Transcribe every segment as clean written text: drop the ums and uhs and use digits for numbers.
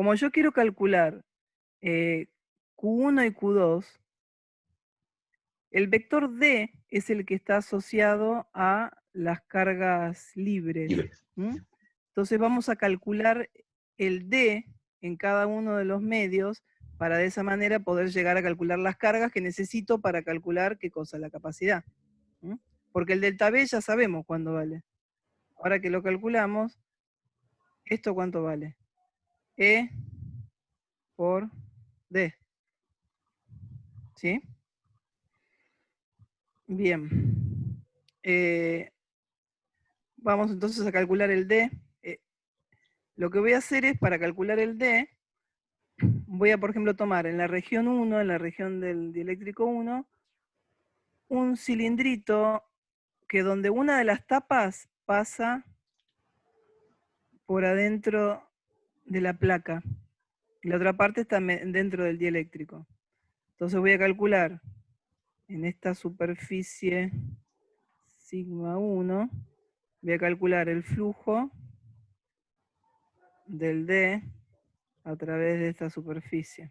Como yo quiero calcular Q1 y Q2, el vector D es el que está asociado a las cargas libres. Entonces vamos a calcular el D en cada uno de los medios para de esa manera poder llegar a calcular las cargas que necesito para calcular qué cosa, la capacidad. Porque el delta B ya sabemos cuánto vale. Ahora que lo calculamos, ¿esto cuánto vale? E por D. ¿Sí? Bien. Vamos entonces a calcular el D. Lo que voy a hacer es, para calcular el D, voy a, por ejemplo, tomar en la región 1, en la región del dieléctrico 1, un cilindrito que donde una de las tapas pasa por adentro de la placa y la otra parte está dentro del dieléctrico. Entonces voy a calcular en esta superficie sigma 1, voy a calcular el flujo del D a través de esta superficie.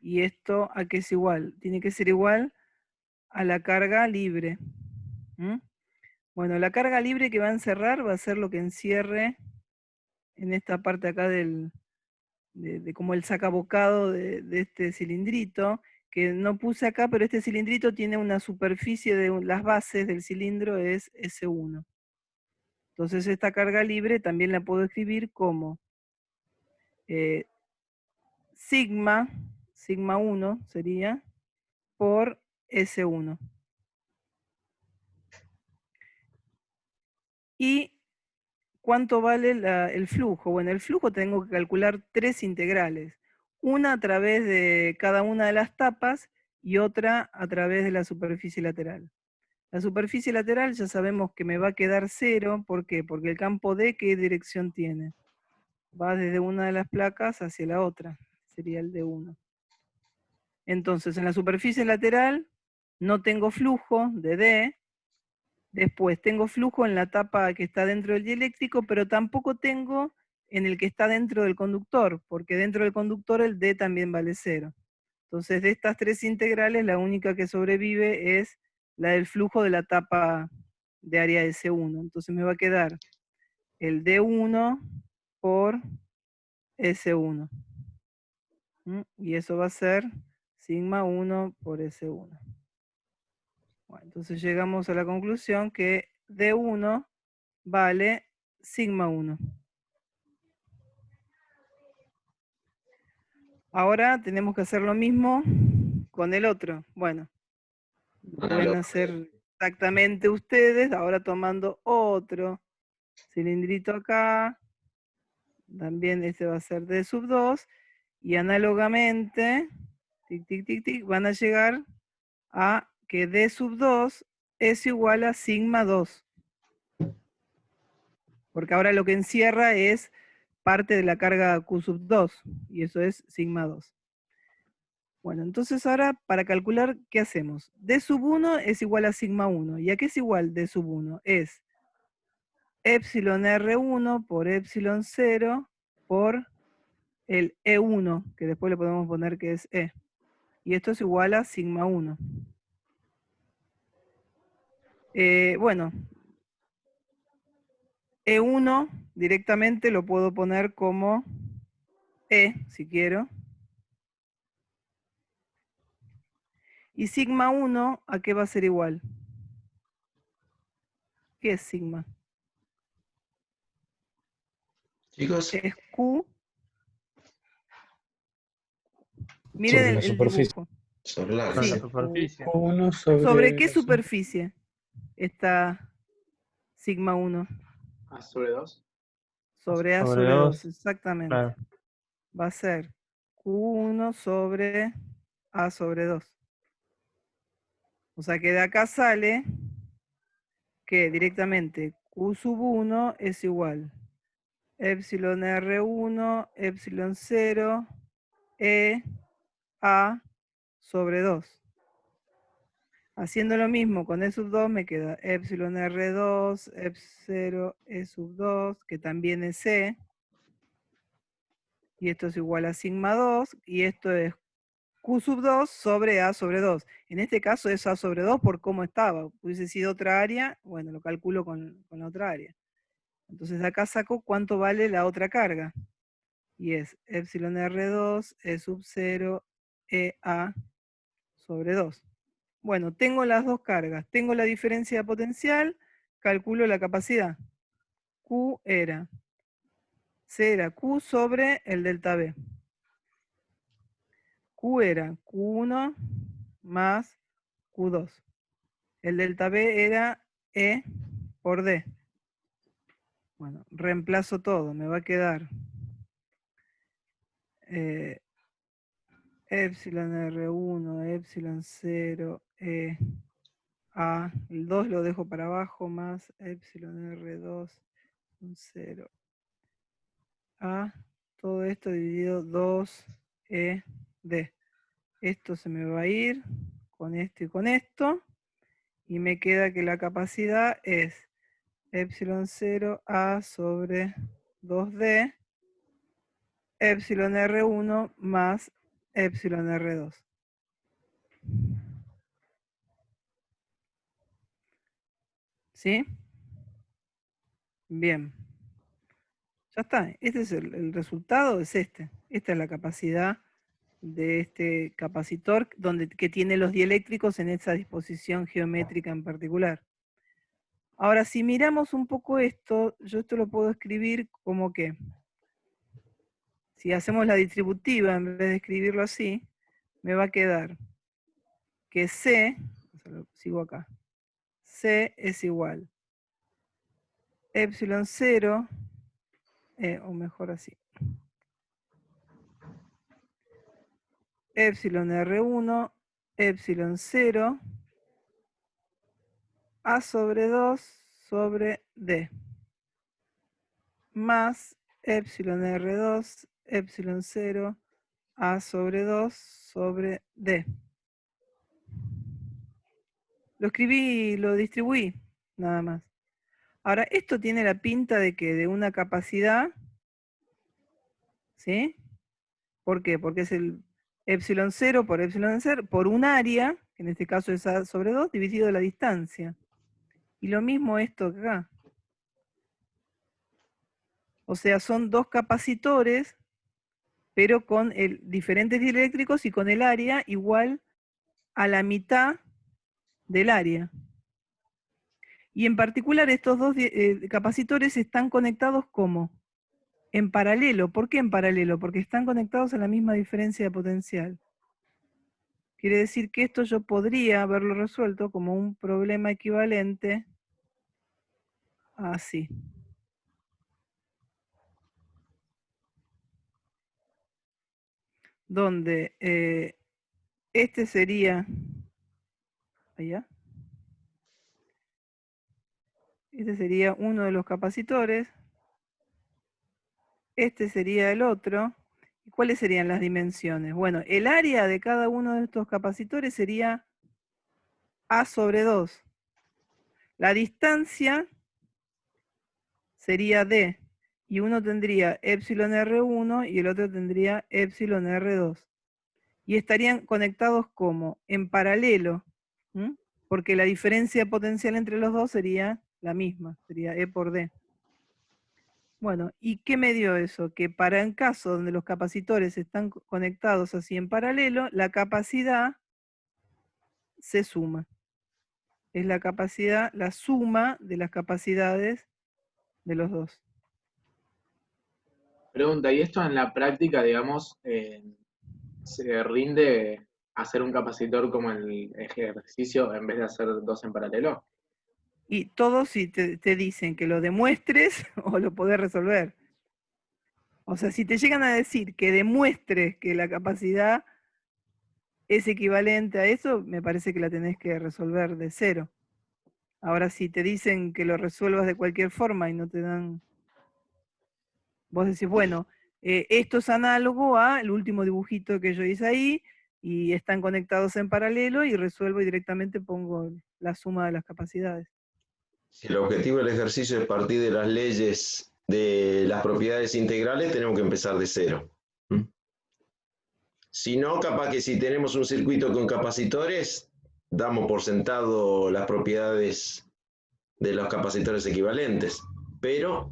¿Y esto a qué es igual? Tiene que ser igual a la carga libre. Bueno, la carga libre que va a encerrar va a ser lo que encierre en esta parte acá de como el sacabocado de este cilindrito, que no puse acá, pero este cilindrito tiene una superficie de las bases del cilindro, es S1. Entonces esta carga libre también la puedo escribir como sigma 1 sería, por S1. ¿Y cuánto vale el flujo? Bueno, el flujo tengo que calcular 3 integrales. Una a través de cada una de las tapas y otra a través de la superficie lateral. La superficie lateral ya sabemos que me va a quedar 0. ¿Por qué? Porque el campo D, ¿qué dirección tiene? Va desde una de las placas hacia la otra. Sería el D1. Entonces, en la superficie lateral no tengo flujo de D. Después tengo flujo en la tapa que está dentro del dieléctrico, pero tampoco tengo en el que está dentro del conductor, porque dentro del conductor el D también vale 0. Entonces, de estas 3 integrales, la única que sobrevive es la del flujo de la tapa de área S1. Entonces me va a quedar el D1 por S1. Y eso va a ser sigma 1 por S1. Bueno, entonces llegamos a la conclusión que D1 vale sigma 1. Ahora tenemos que hacer lo mismo con el otro. Bueno, lo pueden hacer exactamente ustedes, ahora tomando otro cilindrito acá, también este va a ser D sub 2, y análogamente, tic, tic, tic, tic, van a llegar a que D sub 2 es igual a sigma 2. Porque ahora lo que encierra es parte de la carga Q sub 2, y eso es sigma 2. Bueno, entonces ahora para calcular, ¿qué hacemos? D sub 1 es igual a sigma 1. ¿Y a qué es igual D sub 1? Es epsilon R1 por epsilon 0 por el E1, que después le podemos poner que es E. Y esto es igual a sigma 1. Bueno, E1 directamente lo puedo poner como E, si quiero. Y sigma 1, ¿a qué va a ser igual? ¿Qué es sigma? Chicos, Es Q. Miren Sobre la el superficie. dibujo. sobre la Sobre la Sí. superficie. Q1 ¿Sobre sobre qué la superficie. superficie está sigma 1? A sobre 2. Sobre A Sobre sobre 2, 2. exactamente. Claro. Va a ser Q1 sobre A sobre 2. O sea que de acá sale que directamente Q sub 1 es igual epsilon R1, epsilon 0, E, A sobre 2. Haciendo lo mismo con E sub 2 me queda epsilon R2, epsilon E sub 2, que también es C. Y esto es igual a sigma 2, y esto es Q sub 2 sobre A sobre 2. En este caso es A sobre 2 por cómo estaba. Hubiese sido otra área, bueno, lo calculo con la otra área. Entonces acá saco cuánto vale la otra carga. Y es epsilon R2, E sub 0, EA sobre 2. Bueno, tengo las dos cargas. Tengo la diferencia potencial, calculo la capacidad. Q era, C era Q sobre el delta B. Q era Q1 más Q2. El delta B era E por D. Bueno, reemplazo todo, me va a quedar epsilon R1, epsilon 0, E, A, el 2 lo dejo para abajo, más epsilon R2, 0, A, todo esto dividido 2, E, D. Esto se me va a ir con esto y con esto, y me queda que la capacidad es epsilon 0 A sobre 2D, epsilon R1 más epsilon R2. ¿Sí? Bien. Ya está. Este es el resultado, es este. Esta es la capacidad de este capacitor que tiene los dieléctricos en esa disposición geométrica en particular. Ahora, si miramos un poco esto, yo esto lo puedo escribir como que, si hacemos la distributiva en vez de escribirlo así, me va a quedar que C, sigo acá, C es igual epsilon 0, o mejor así, epsilon R1, epsilon 0, A sobre 2 sobre D, más epsilon R2, epsilon 0, A sobre 2 sobre D. Lo escribí, lo distribuí, nada más. Ahora, esto tiene la pinta de que de una capacidad, ¿sí? ¿Por qué? Porque es el epsilon 0 por un área, que en este caso es A sobre 2, dividido la distancia. Y lo mismo esto acá. O sea, son dos capacitores, pero con diferentes dieléctricos y con el área igual a la mitad del área. Y en particular estos dos capacitores están conectados como en paralelo. ¿Por qué en paralelo? Porque están conectados a la misma diferencia de potencial. Quiere decir que esto yo podría haberlo resuelto como un problema equivalente así. Donde este sería, allá, este sería uno de los capacitores, este sería el otro. ¿Y cuáles serían las dimensiones? Bueno, el área de cada uno de estos capacitores sería A sobre 2. La distancia sería D, y uno tendría epsilon R1 y el otro tendría epsilon R2. Y estarían conectados como en paralelo, ¿m? Porque la diferencia potencial entre los dos sería la misma, sería E por D. Bueno, ¿y qué me dio eso? Que para el caso donde los capacitores están conectados así en paralelo, la capacidad se suma. Es la capacidad, la suma de las capacidades de los dos. Pregunta, ¿y esto en la práctica, digamos, se rinde hacer un capacitor como el ejercicio en vez de hacer dos en paralelo? Y todos si te dicen que lo demuestres o lo podés resolver. O sea, si te llegan a decir que demuestres que la capacidad es equivalente a eso, me parece que la tenés que resolver de cero. Ahora, si te dicen que lo resuelvas de cualquier forma y no te dan... Vos decís, bueno, esto es análogo al último dibujito que yo hice ahí, y están conectados en paralelo y resuelvo y directamente pongo la suma de las capacidades. Si el objetivo del ejercicio es partir de las leyes de las propiedades integrales, tenemos que empezar de cero. Si no, capaz que si tenemos un circuito con capacitores, damos por sentado las propiedades de los capacitores equivalentes, pero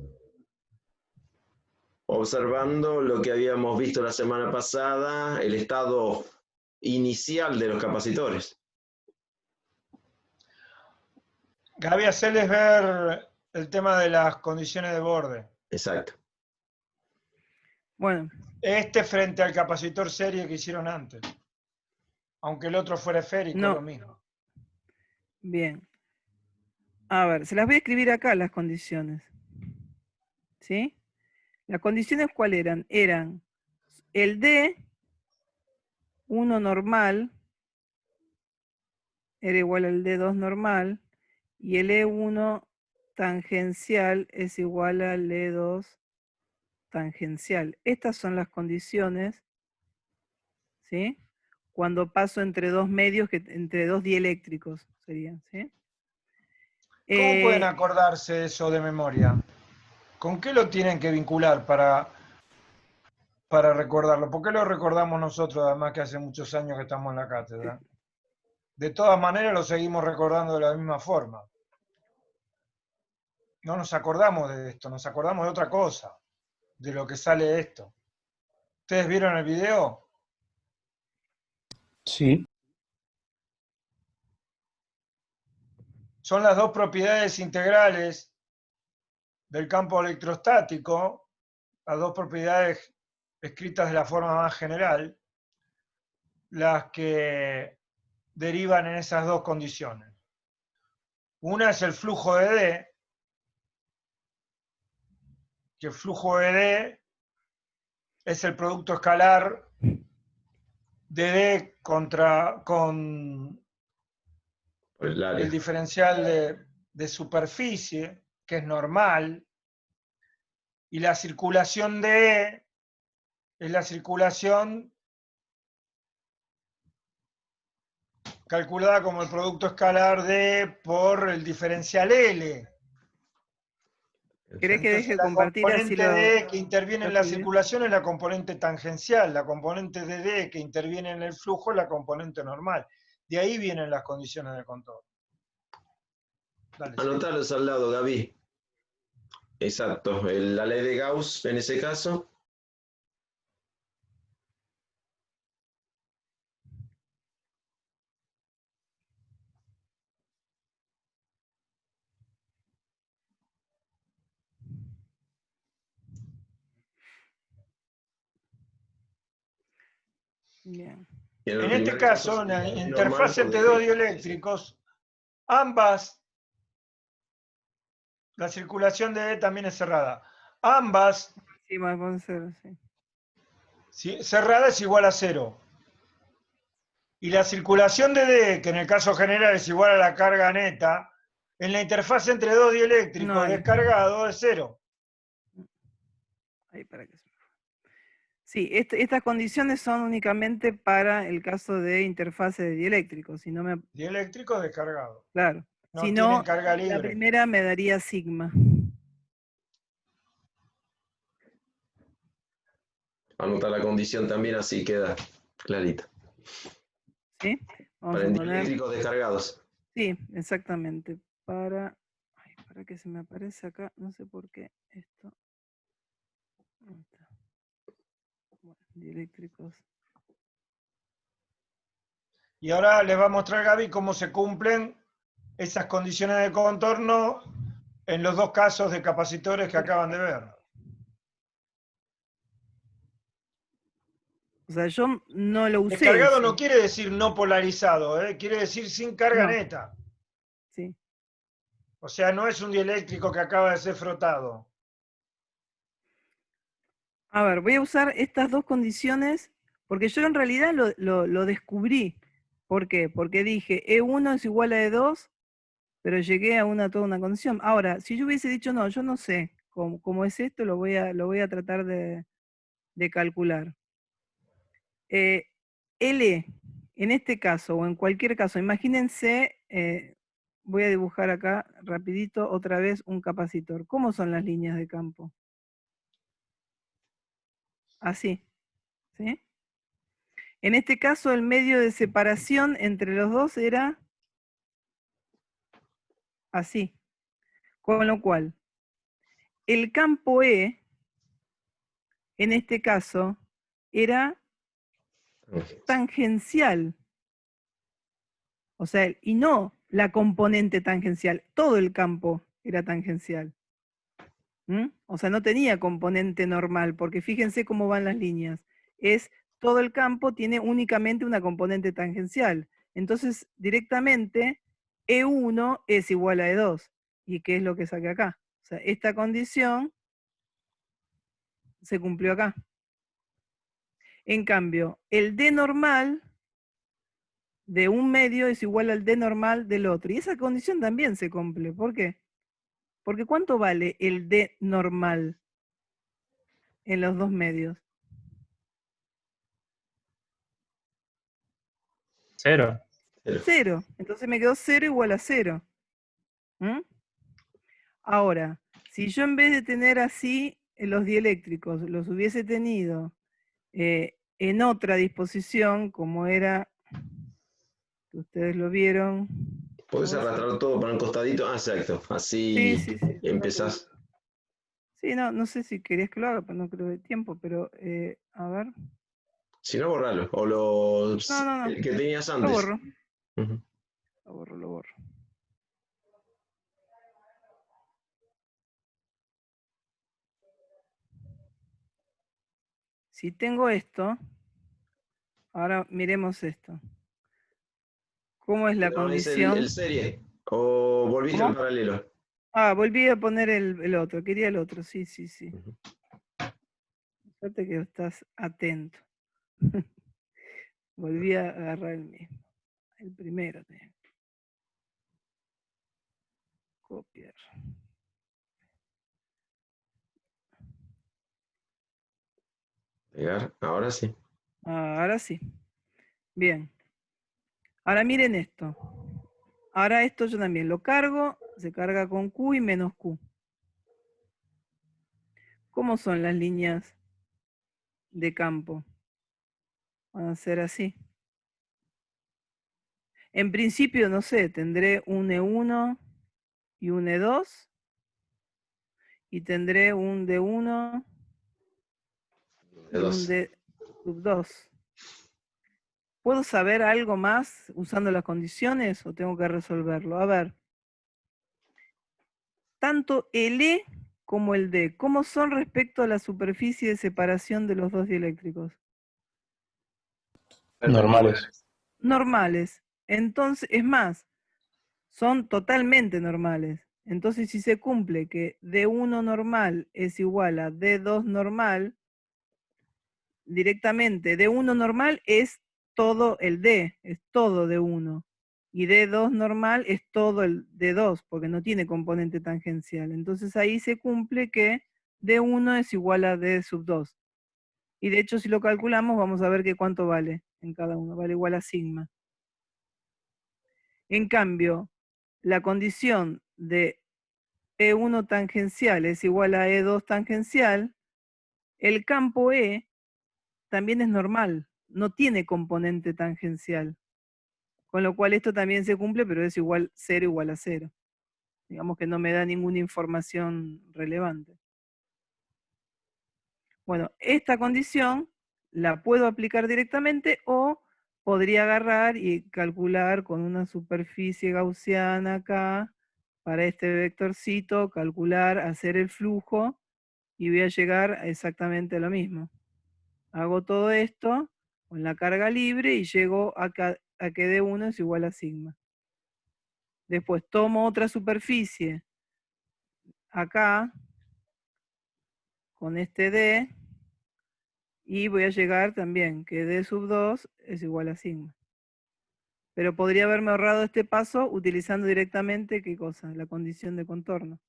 observando lo que habíamos visto la semana pasada, el estado inicial de los capacitores. Gaby, hacerles ver el tema de las condiciones de borde. Exacto. Bueno, Este frente al capacitor serie que hicieron antes. Aunque el otro fuera esférico, No. lo mismo. bien. A ver, se las voy a escribir acá las condiciones. ¿Sí? Las condiciones, ¿cuáles eran? Eran el D1 normal era igual al D2 normal, y el E1 tangencial es igual al E2 tangencial. Estas son las condiciones, ¿sí? Cuando paso entre dos medios, entre dos dieléctricos serían, ¿sí? ¿Cómo pueden acordarse eso de memoria? ¿Con qué lo tienen que vincular para recordarlo? ¿Por qué lo recordamos nosotros, además que hace muchos años que estamos en la cátedra? De todas maneras lo seguimos recordando de la misma forma. No nos acordamos de esto, nos acordamos de otra cosa, de lo que sale de esto. ¿Ustedes vieron el video? Sí. Son las dos propiedades integrales del campo electrostático, las dos propiedades escritas de la forma más general, las que derivan en esas dos condiciones. Una es el flujo de D, que el flujo de D es el producto escalar de D con el diferencial de superficie, que es normal, y la circulación de E es la circulación calculada como el producto escalar de por el diferencial L. ¿Querés que deje de La compartir así componente D que interviene en la video? circulación es la componente tangencial, la componente de D que interviene en el flujo es la componente normal. De ahí vienen las condiciones de contorno. Dale, Anotalos al lado, Gaby. Exacto, la ley de Gauss en ese caso. Bien. En este caso, en la interfaz entre dos dieléctricos, ambas, la circulación de D también es cerrada. Ambas, Sí, más vamos a hacer, sí. cerrada es igual a 0. Y la circulación de D, que en el caso general es igual a la carga neta, en la interfaz entre dos dieléctricos No hay. descargados es 0. Ahí para que se me fue. Sí, estas condiciones son únicamente para el caso de interfase de dieléctricos. Si no me... Dieléctricos descargados. Claro. No Si tienen no, carga la libre. primera me daría sigma. Anota la condición también, así queda clarita. ¿Sí? Vamos Para a poner... dieléctricos descargados. Sí, exactamente. Para que se me aparece acá, no sé por qué esto. Ahí está. Bueno, dieléctricos. Y ahora les va a mostrar Gaby cómo se cumplen esas condiciones de contorno en los dos casos de capacitores que acaban de ver. O sea, yo no lo usé. Descargado eso. no quiere decir no polarizado, quiere decir sin carga No. neta. Sí. O sea, no es un dieléctrico que acaba de ser frotado. A ver, voy a usar estas dos condiciones porque yo en realidad lo descubrí. ¿Por qué? Porque dije E1 es igual a E2, pero llegué a toda una condición. Ahora, si yo hubiese dicho no, yo no sé cómo es esto, lo voy a tratar de calcular. L en este caso o en cualquier caso, imagínense, voy a dibujar acá rapidito otra vez un capacitor. ¿Cómo son las líneas de campo? Así, ¿sí? En este caso el medio de separación entre los dos era así. Con lo cual, el campo E, en este caso, era tangencial. O sea, y no la componente tangencial, todo el campo era tangencial. O sea, no tenía componente normal, porque fíjense cómo van las líneas. Todo el campo tiene únicamente una componente tangencial. Entonces, directamente, E1 es igual a E2. ¿Y qué es lo que saqué acá? O sea, esta condición se cumplió acá. En cambio, el D normal de un medio es igual al D normal del otro. Y esa condición también se cumple. ¿Por qué? Porque ¿cuánto vale el D normal en los dos medios? 0. 0. Entonces me quedó 0 igual a 0. Ahora, si yo en vez de tener así los dieléctricos, los hubiese tenido en otra disposición, como era, que ustedes lo vieron. Podés arrastrar todo para un costadito. Ah, exacto. Así Sí. empezás. Sí, no sé si querías que lo haga, pero no creo de tiempo, pero a ver. Si no, borralo. O No. el que tenías Lo antes. borro. Ujú. Lo borro. Si tengo esto, ahora miremos esto. ¿Cómo es la No, es condición? el serie. O volviste al ¿Cómo? paralelo. Ah, volví a poner el otro. Quería el otro, sí. Ujú. Fíjate que estás atento. Volví a agarrar el mismo. El primero. Copiar. Pegar. Ahora sí. Ah, ahora sí. Bien. Ahora miren esto. Ahora esto yo también lo cargo. Se carga con Q y menos Q. ¿Cómo son las líneas de campo? Van a ser así. En principio, no sé, tendré un E1 y un E2. Y tendré un D1 De y un dos. D sub 2. ¿Puedo saber algo más usando las condiciones o tengo que resolverlo? A ver. Tanto el E como el D, ¿cómo son respecto a la superficie de separación de los dos dieléctricos? Normales. Normales. Entonces, es más, son totalmente normales. Entonces, si se cumple que D1 normal es igual a D2 normal, directamente D1 normal es todo el D, es todo D1. Y D2 normal es todo el D2, porque no tiene componente tangencial. Entonces ahí se cumple que D1 es igual a D sub 2. Y de hecho, si lo calculamos, vamos a ver que cuánto vale en cada uno. Vale igual a sigma. En cambio, la condición de E1 tangencial es igual a E2 tangencial, el campo E también es normal, no tiene componente tangencial. Con lo cual esto también se cumple, pero es igual 0 igual a 0. Digamos que no me da ninguna información relevante. Bueno, esta condición la puedo aplicar directamente o podría agarrar y calcular con una superficie gaussiana acá, para este vectorcito, calcular, hacer el flujo, y voy a llegar exactamente a lo mismo. Hago todo esto con la carga libre y llego a que D1 es igual a sigma. Después tomo otra superficie acá, con este D, y voy a llegar también que D sub 2 es igual a sigma. Pero podría haberme ahorrado este paso utilizando directamente, ¿qué cosa? La condición de contorno.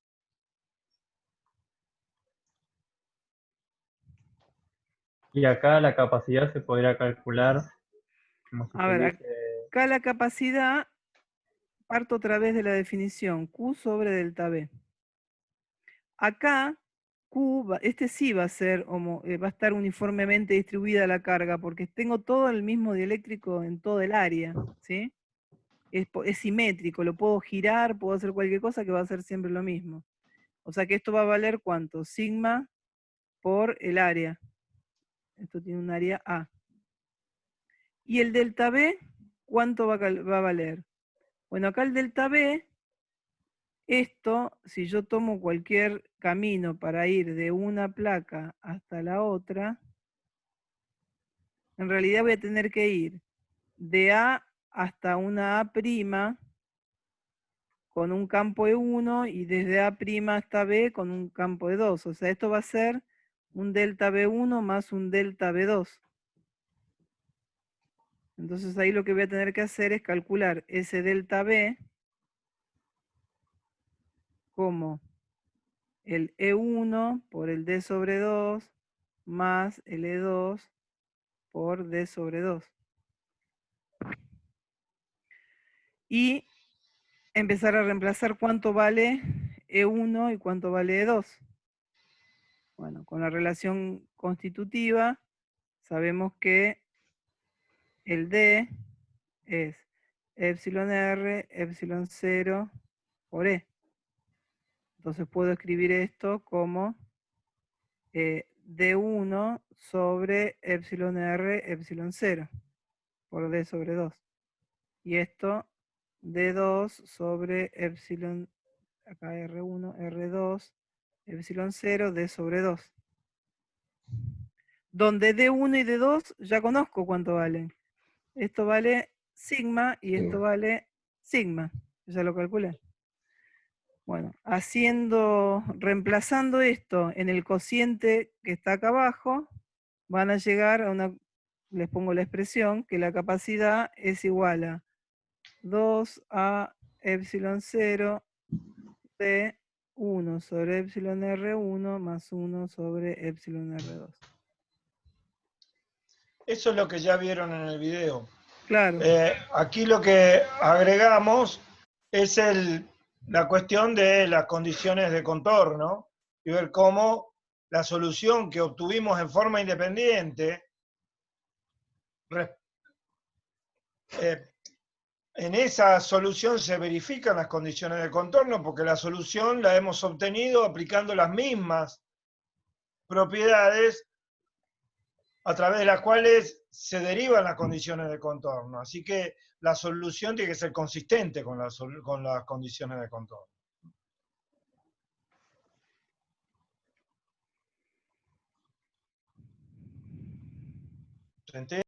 Y acá la capacidad se podría calcular Como si A ver, tuviese- acá la capacidad, parto otra vez de la definición, Q sobre delta B. Acá, este sí va a ser, va a estar uniformemente distribuida la carga, porque tengo todo el mismo dieléctrico en todo el área, ¿sí? Es simétrico, lo puedo girar, puedo hacer cualquier cosa que va a ser siempre lo mismo. O sea que esto va a valer ¿cuánto? Sigma por el área. Esto tiene un área A. ¿Y el delta B cuánto va a valer? Bueno, acá el delta B, esto, si yo tomo cualquier camino para ir de una placa hasta la otra, en realidad voy a tener que ir de A hasta una A' con un campo de 1 y desde A' hasta B con un campo de 2. O sea, esto va a ser un delta B1 más un delta B2. Entonces ahí lo que voy a tener que hacer es calcular ese delta B como el E1 por el D sobre 2 más el E2 por D sobre 2. Y empezar a reemplazar cuánto vale E1 y cuánto vale E2. Bueno, con la relación constitutiva sabemos que el D es epsilon R, epsilon 0 por E. Entonces puedo escribir esto como D1 sobre epsilon R, epsilon 0 por D sobre 2. Y esto D2 sobre epsilon, acá R1, R2, epsilon 0, D sobre 2. Donde D1 y D2 ya conozco cuánto valen. Esto vale sigma y esto vale sigma. Ya lo calculé. Bueno, reemplazando esto en el cociente que está acá abajo, van a llegar a una, les pongo la expresión, que la capacidad es igual a 2a epsilon 0 de 1 sobre epsilon R1 más 1 sobre epsilon R2. Eso es lo que ya vieron en el video. Claro. Aquí lo que agregamos es la cuestión de las condiciones de contorno y ver cómo la solución que obtuvimos en forma independiente, en esa solución se verifican las condiciones de contorno porque la solución la hemos obtenido aplicando las mismas propiedades a través de las cuales se derivan las condiciones de contorno. Así que la solución tiene que ser consistente con las condiciones de contorno. ¿Se entiende?